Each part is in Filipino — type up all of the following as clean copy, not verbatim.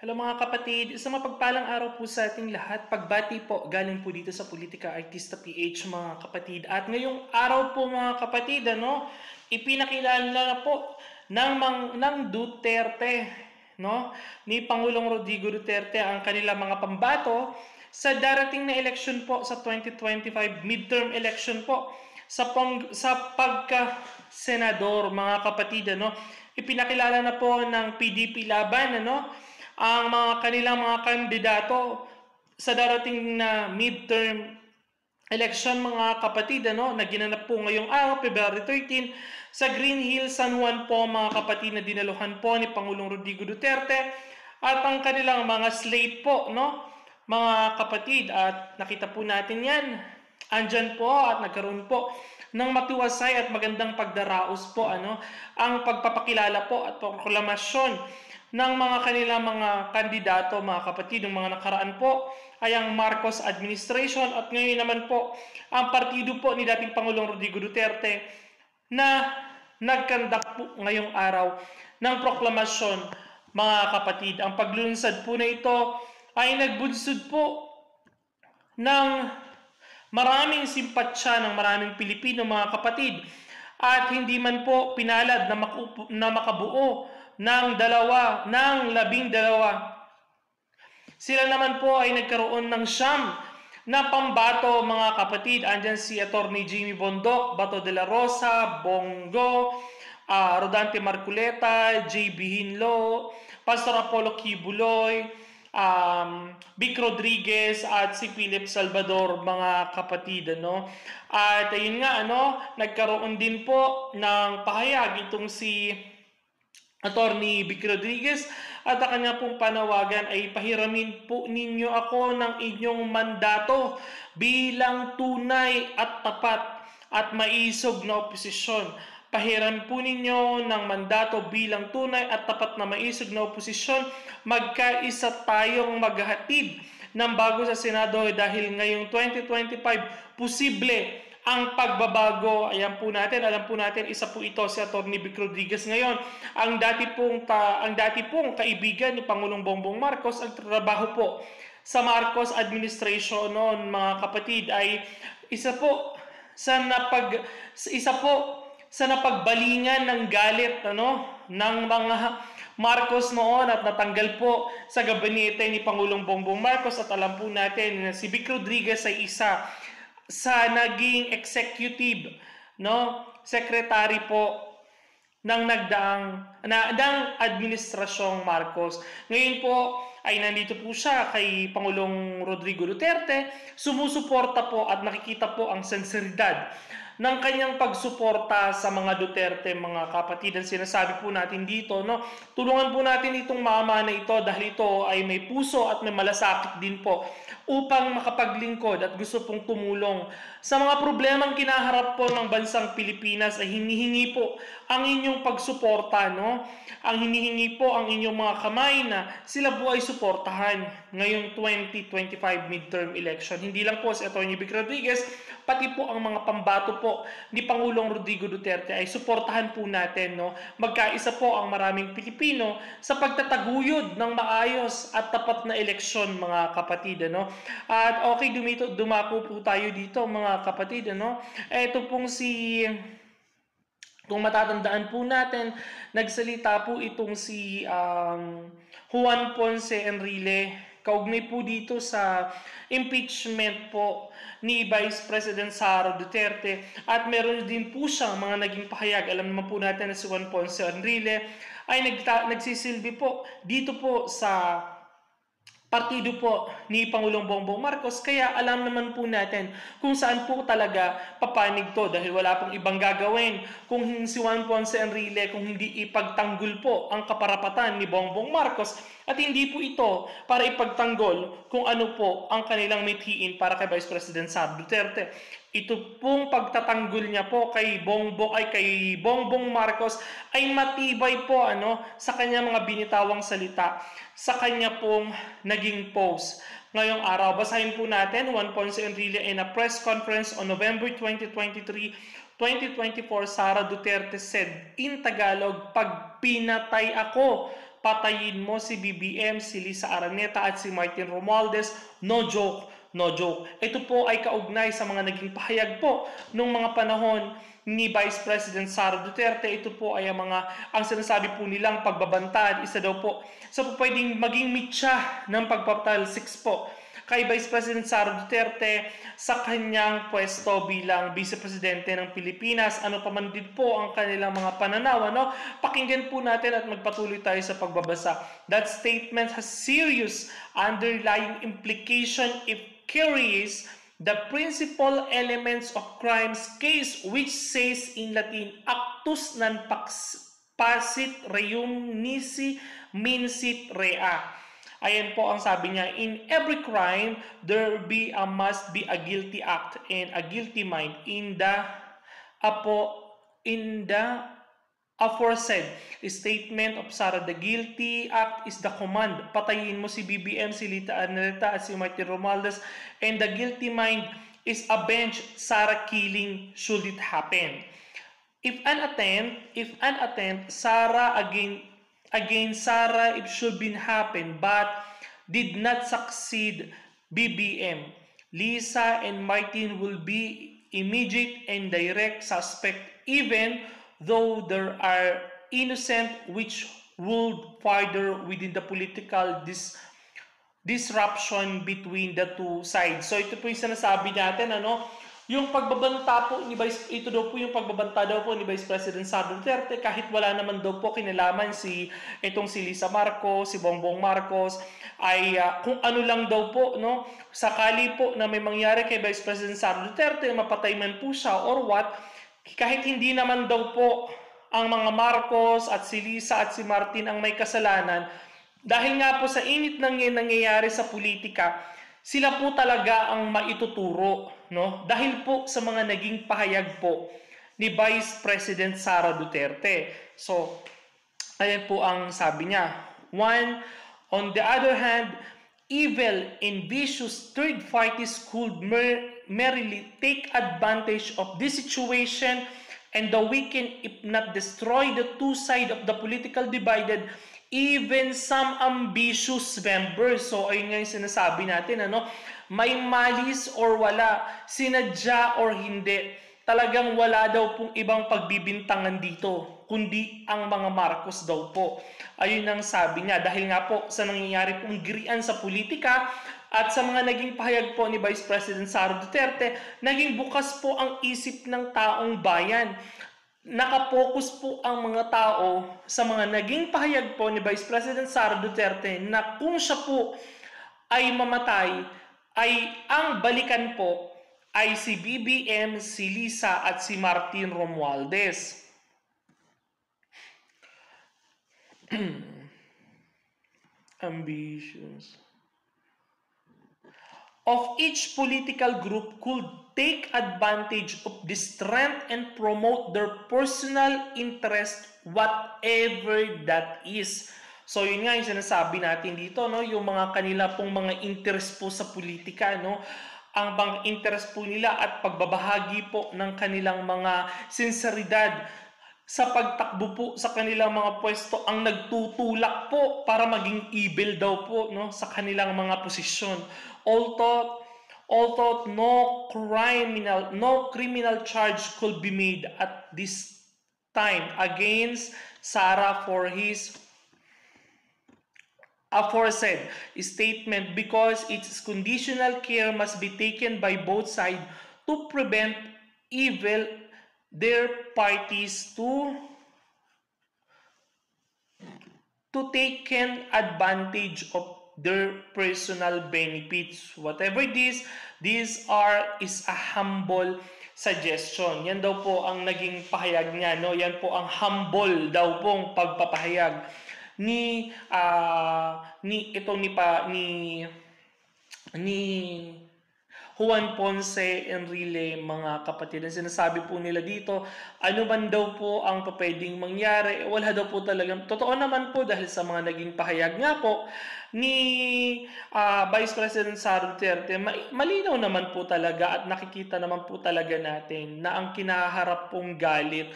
Hello mga kapatid, isang mapagpalang araw po sa ating lahat. Pagbati po galing po dito sa Politika Artista PH mga kapatid. At ngayong araw po mga kapatid, ipinakilala na po ng Duterte, no? Ni Pangulong Rodrigo Duterte ang kanilang mga pambato sa darating na election po sa 2025 midterm election po sa pagka-senador mga kapatid, ipinakilala na po ng PDP Laban, ang mga kanilang mga kandidato sa darating na midterm election mga kapatid, na ginanap po ngayong araw, February 13, sa Green Hill, San Juan po mga kapatid, na dinaluhan po ni Pangulong Rodrigo Duterte at ang kanilang mga slate po, mga kapatid, at nakita po natin yan. Andyan po at nagkaroon po ng matiwasay at magandang pagdaraos po, ang pagpapakilala po at proklamasyon ng mga kanilang mga kandidato, mga kapatid. Ng mga nakaraan po ay ang Marcos administration at ngayon naman po ang partido po ni dating Pangulong Rodrigo Duterte na nagkandak po ngayong araw ng proklamasyon, mga kapatid. Ang paglulunsad po na ito ay nagbunsod po ng maraming simpatsya ng maraming Pilipino, mga kapatid, at hindi man po pinalad na makabuo ng 12. Sila naman po ay nagkaroon ng siyam na pambato, mga kapatid. Andyan si Attorney Jimmy Bondoc, Bato de la Rosa, Bongo, Rodante Marculeta, JB Hinlo, Pastor Apollo Kibuloy, Vic Rodriguez at si Philip Salvador, mga kapatid, At ayun nga, nagkaroon din po ng pahayag itong si Attorney Vic Rodriguez at ang kanya pong panawagan ay pahiramin po ninyo ako ng inyong mandato bilang tunay at tapat at maisog na oposisyon. Pahiram po ninyo ng mandato bilang tunay at tapat na maisog na oposisyon. Magkaisa tayong maghatid ng bago sa Senado dahil ngayong 2025 posible ang pagbabago. Ayan po natin, alam po natin, isa po ito si Atty. Vic Rodriguez ngayon. Ang dati pong kaibigan ni Pangulong Bongbong Marcos, ang trabaho po sa Marcos administration noon, mga kapatid, ay isa po sa napagbalingan ng galit ng mga Marcos noon at natanggal po sa gabinete ni Pangulong Bongbong Marcos. At alam po natin na si Vic Rodriguez ay isa sa naging executive secretary po ng ng administrasyong Marcos. Ngayon po ay nandito po siya kay Pangulong Rodrigo Duterte, sumusuporta po at nakikita po ang sinseridad ng kanyang pagsuporta sa mga Duterte, mga kapatid. Ang sinasabi po natin dito, tulungan po natin itong mama na ito dahil ito ay may puso at may malasakit din po upang makapaglingkod at gusto pong tumulong sa mga problemang kinaharap po ng bansang Pilipinas. Ay hinihingi po ang inyong pagsuporta, ang hinihingi po ang inyong mga kamay na sila po ay suportahan ngayong 2025 midterm election. Hindi lang po si Atty. Vic Rodriguez, pati po ang mga pambato po ni Pangulong Rodrigo Duterte ay suportahan po natin. Magkaisa po ang maraming Pilipino sa pagtataguyod ng maayos at tapat na eleksyon, mga kapatid. At okay, dumako po tayo dito, mga kapatid. Ito pong kung matatandaan po natin, nagsalita po itong si Juan Ponce Enrile kaugnay po dito sa impeachment po ni Vice President Sara Duterte, at meron din po siyang mga naging pahayag. Alam naman po natin na si Juan Ponce Enrile ay nagsisilbi po dito po sa partido po ni Pangulong Bongbong Marcos, kaya alam naman po natin kung saan po talaga papanig to dahil wala pong ibang gagawin kung si Juan Ponce Enrile kung hindi ipagtanggol po ang kaparapatan ni Bongbong Marcos, at hindi po ito para ipagtanggol kung ano po ang kanilang mithiin para kay Vice President Sara Duterte. Ito pong pagtatanggol niya po kay Bongbong Marcos ay matibay po sa kanya mga binitawang salita sa kanya pong naging post ngayong araw. Basahin po natin. Juan Ponce Enrile in a press conference on November 2024, Sara Duterte said in Tagalog, "Pag pinatay ako, patayin mo si BBM, si Lisa Araneta at si Martin Romualdez. No joke, no joke. Ito po ay kaugnay sa mga naging pahayag po nung mga panahon ni Vice President Sara Duterte. Ito po ay ang sinasabi po nilang pagbabantad, isa daw po sa pwedeng maging mitya ng pagpapatalsiks po kay Vice President Sara Duterte sa kanyang pwesto bilang Vice Presidente ng Pilipinas. Ano pa man din po ang kanilang mga pananaw, ano? Pakinggan po natin at magpatuloy tayo sa pagbabasa. That statement has serious underlying implication if carries the principal elements of crimes case, which says in Latin, actus non facit reum nisi mincit rea. Ayan po ang sabi niya, in every crime, there must be a guilty act and a guilty mind. In the aforesaid statement of Sara, the guilty act is the command. Patayin mo si BBM, si Lita Araneta at si Martin Romualdez. And the guilty mind is avenge Sara killing should it happen. If an attempt, Sara against Sara, it should be happen, but did not succeed BBM. Lisa and Martin will be immediate and direct suspect, even though there are innocent which would further within the political disruption between the two sides. So ito po yung sinasabi natin, ano? Yung pagbabanta po ni ito daw po yung pagbabanta daw po ni Vice President Sara Duterte kahit wala naman daw po kinalaman si Lisa Marcos, si Bongbong Marcos ay kung ano lang daw po, no, sakali po na may mangyari kay Vice President Sara Duterte, mapatay man po siya or what, kahit hindi naman daw po ang mga Marcos at si Lisa at si Martin ang may kasalanan, dahil nga po sa init ng nangyayari sa politika, sila po talaga ang maituturo, no? Dahil po sa mga naging pahayag po ni Vice President Sara Duterte. So, ayan po ang sabi niya. One, on the other hand, evil and vicious third parties could merely take advantage of this situation, and the weaken, if not destroy, the two sides of the political divided, even some ambitious members. So, ayun nga yung sinasabi natin, ano? May malis or wala, sinadya or hindi, talagang wala daw pong ibang pagbibintangan dito, kundi ang mga Marcos daw po. Ayun ang sabi niya, dahil nga po sa nangyayari pong girian sa politika at sa mga naging pahayag po ni Vice President Sara Duterte, naging bukas po ang isip ng taong bayan. Nakapokus po ang mga tao sa mga naging pahayag po ni Vice President Sara Duterte na kung siya po ay mamatay, ay ang balikan po ay si BBM, si Lisa at si Martin Romualdez. Ambitions of each political group could take advantage of this strength and promote their personal interest, whatever that is. So yun nga yung sinasabi natin dito, no? Yung mga kanila pong mga interest po sa politika, no? Ang bang interest po nila at pagbabahagi po ng kanilang mga sinseridad sa pagtakbo po sa kanilang mga pwesto ang nagtutulak po para maging evil daw po, no, sa kanilang mga posisyon. Although no criminal charge could be made at this time against Sara for his aforesaid statement, because its conditional care must be taken by both sides to prevent evil their parties to taken advantage of their personal benefits. Whatever this is a humble suggestion. Yan daw po ang naging pahayag niya, no? Yan po ang humble daw pong pagpapahayag ni Juan Ponce Enrile, mga kapatid. Ang sinasabi po nila dito, ano man daw po ang pwedeng mangyari, wala daw po talagang, totoo naman po dahil sa mga naging pahayag nga po ni Vice President Sara Duterte, malinaw naman po talaga at nakikita naman po talaga natin na ang kinaharap pong galit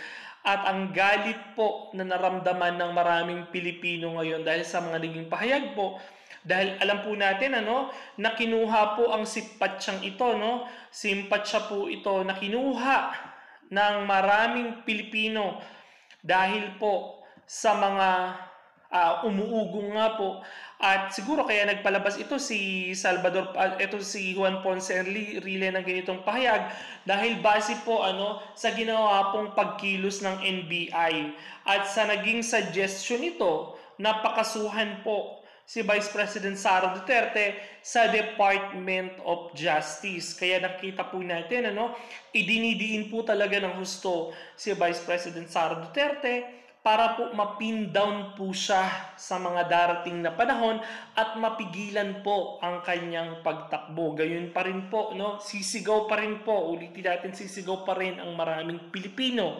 at ang galit po na naramdaman ng maraming Pilipino ngayon dahil sa mga naging pahayag po. Dahil alam po natin na kinuha po ang simpatyang ito, no? Simpatya po ito na kinuha ng maraming Pilipino dahil po sa mga umuugong nga po. At siguro kaya nagpalabas ito si ito si Juan Ponce Enrile ng ganitong pahayag dahil base po sa ginawa pong pagkilos ng NBI at sa naging suggestion nito na pakasuhan po si Vice President Sara Duterte sa Department of Justice. Kaya nakita po natin idinidiin po talaga ng husto si Vice President Sara Duterte para po mapin down po siya sa mga darating na panahon at mapigilan po ang kanyang pagtakbo. Gayun pa rin po, sisigaw pa rin po, ulitin natin, sisigaw pa rin ang maraming Pilipino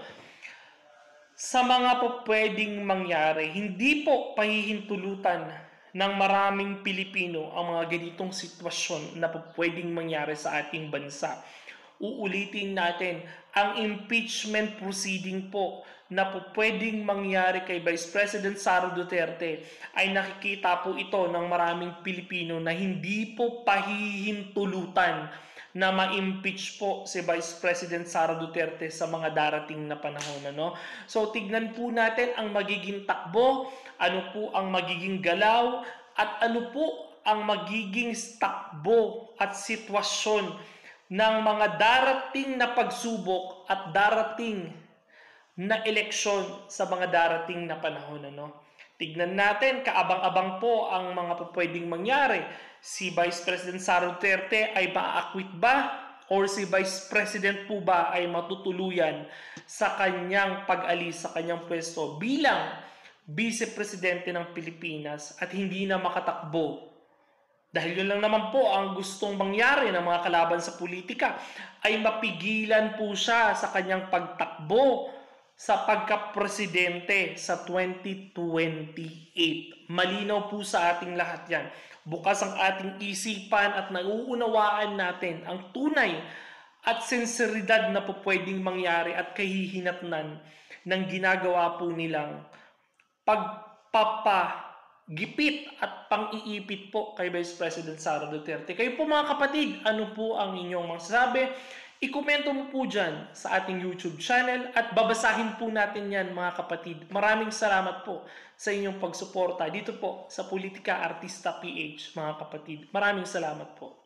sa mga po pwedeng mangyari. Hindi po pahihintulutan ng maraming Pilipino ang mga ganitong sitwasyon na po pwedeng mangyari sa ating bansa. Uulitin natin, ang impeachment proceeding po na po pwedeng mangyari kay Vice President Sara Duterte ay nakikita po ito ng maraming Pilipino na hindi po pahihintulutan na ma-impeach po si Vice President Sara Duterte sa mga darating na panahon. So tignan po natin ang magiging takbo, ano po ang magiging galaw, at ano po ang magiging takbo at sitwasyon ng mga darating na pagsubok at darating na eleksyon sa mga darating na panahon. Tignan natin, kaabang-abang po ang mga pwedeng mangyari. Si Vice President Sara Duterte ay ma-acquit ba? Or si Vice President po ba ay matutuluyan sa kanyang pag-alis sa kanyang pwesto bilang Vice Presidente ng Pilipinas at hindi na makatakbo? Dahil yun lang naman po ang gustong mangyari ng mga kalaban sa politika ay mapigilan po siya sa kanyang pagtakbo sa pagka-presidente sa 2028. Malinaw po sa ating lahat yan. Bukas ang ating isipan at nauunawaan natin ang tunay at sinseridad na po pwedeng mangyari at kahihinatnan ng ginagawa po nilang pagpapagipit at pang-iipit po kay Vice President Sara Duterte. Kayo po mga kapatid, ano po ang inyong masasabi? I-komento mo po dyan sa ating YouTube channel at babasahin po natin yan mga kapatid. Maraming salamat po sa inyong pagsuporta dito po sa Politika Artista PH mga kapatid. Maraming salamat po.